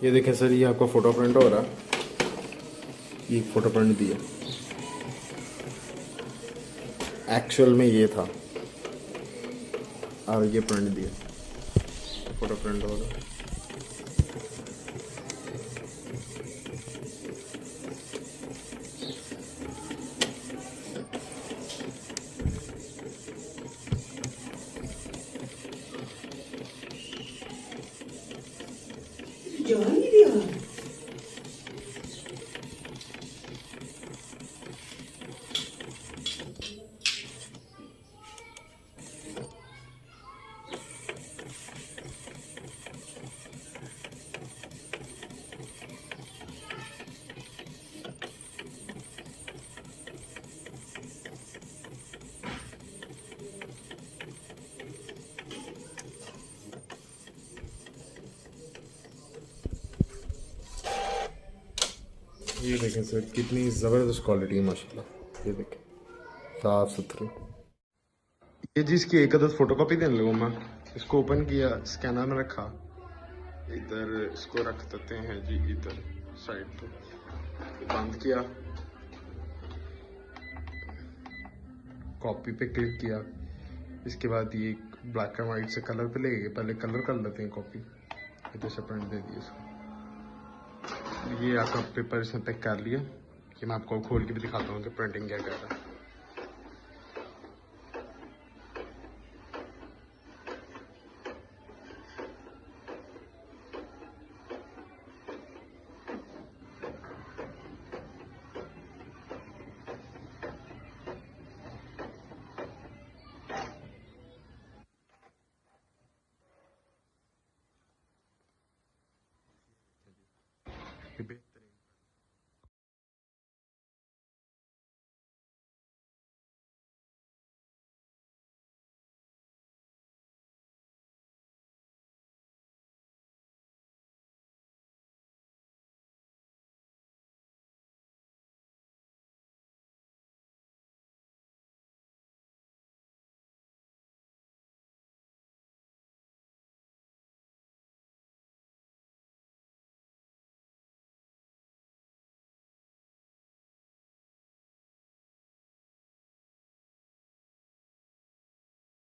ये देखें सर, ये आपका फ़ोटो प्रिंट हो रहा, ये फ़ोटो प्रिंट दिया, एक्चुअल में ये था और ये प्रिंट दिया, फ़ोटो प्रिंट हो रहा। Join diyor. ये देखें सर, कितनी ज़बरदस्त क्वालिटी है माशाल्लाह। ये देखें, साफ सुथरी। ये जिसकी एक अदद फोटो कॉपी देने लगूँ मैं, इसको ओपन किया, स्कैनर में रखा, इधर इसको रख देते हैं जी, इधर साइड पे बंद किया, कॉपी पे क्लिक किया, इसके बाद ये ब्लैक एंड वाइट से कलर पे ले गए, पहले कलर कर लेते हैं कॉपी, जैसे प्रिंट दे दिए इसको। ये आपका पेपर इसमें पैक कर लिया, कि मैं आपको खोल के भी दिखाता हूँ कि प्रिंटिंग क्या कर रहा है।